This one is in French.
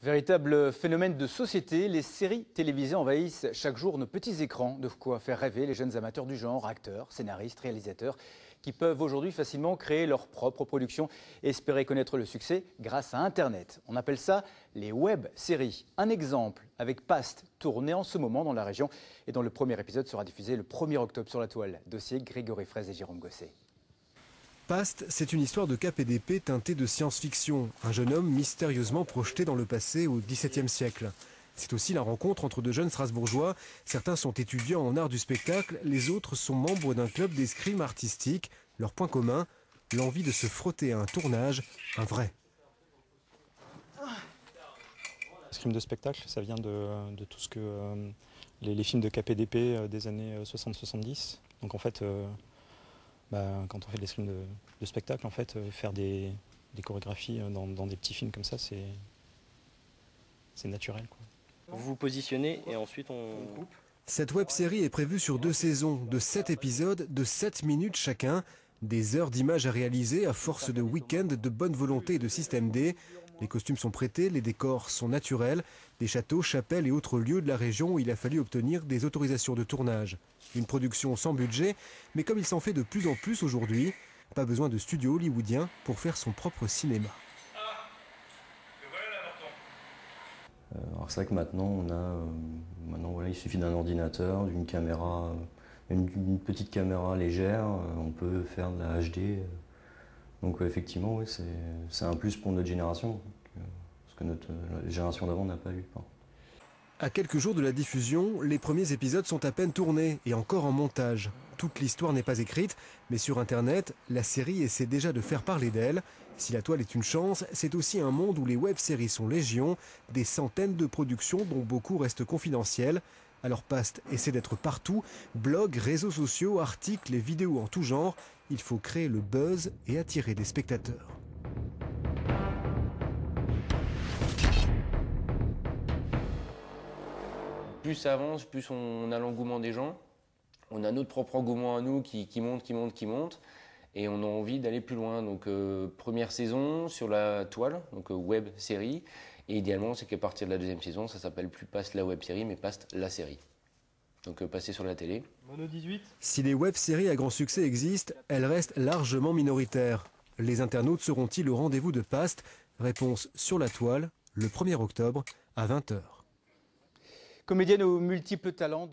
Véritable phénomène de société, les séries télévisées envahissent chaque jour nos petits écrans. De quoi faire rêver les jeunes amateurs du genre, acteurs, scénaristes, réalisateurs, qui peuvent aujourd'hui facilement créer leur propre production et espérer connaître le succès grâce à Internet. On appelle ça les web-séries. Un exemple avec Past, tourné en ce moment dans la région et dont le premier épisode sera diffusé le 1er octobre sur la toile. Dossier Grégory Fraisse et Jérôme Gosset. Past, c'est une histoire de cap et d'épée teintée de science-fiction. Un jeune homme mystérieusement projeté dans le passé au XVIIe siècle. C'est aussi la rencontre entre deux jeunes Strasbourgeois. Certains sont étudiants en art du spectacle, les autres sont membres d'un club d'escrime artistique. Leur point commun, l'envie de se frotter à un tournage, un vrai. L'escrime de spectacle, ça vient de tout ce que les films de cap et d'épée des années 60-70. Donc en fait, quand on fait de l'escrime de spectacle, en fait, faire des chorégraphies dans des petits films comme ça, c'est naturel, quoi. Vous vous positionnez et ensuite on coupe. Cette web-série est prévue sur 2 saisons, de 7 épisodes, de 7 minutes chacun. Des heures d'images à réaliser à force de week-ends, de bonne volonté et de système D. Les costumes sont prêtés, les décors sont naturels. Des châteaux, chapelles et autres lieux de la région où il a fallu obtenir des autorisations de tournage. Une production sans budget, mais comme il s'en fait de plus en plus aujourd'hui, pas besoin de studio hollywoodien pour faire son propre cinéma. Alors c'est vrai que maintenant, voilà, il suffit d'un ordinateur, d'une caméra, une petite caméra légère, on peut faire de la HD. Donc effectivement, oui, c'est un plus pour notre génération, parce que notre génération d'avant n'a pas eu. À quelques jours de la diffusion, les premiers épisodes sont à peine tournés et encore en montage. Toute l'histoire n'est pas écrite, mais sur Internet, la série essaie déjà de faire parler d'elle. Si la toile est une chance, c'est aussi un monde où les web-séries sont légion, des centaines de productions dont beaucoup restent confidentielles. Alors Past essaie d'être partout, blogs, réseaux sociaux, articles et vidéos en tout genre. Il faut créer le buzz et attirer des spectateurs. Plus ça avance, plus on a l'engouement des gens. On a notre propre engouement à nous qui monte. Et on a envie d'aller plus loin. Donc première saison sur la toile, donc web série. Et idéalement, c'est qu'à partir de la deuxième saison, ça s'appelle plus Past la web série, mais Past la série. Donc passer sur la télé. Mono 18. Si les web-séries à grand succès existent, elles restent largement minoritaires. Les internautes seront-ils au rendez-vous de Past? Réponse sur la toile, le 1er octobre à 20 h. Comédienne aux multiples talents.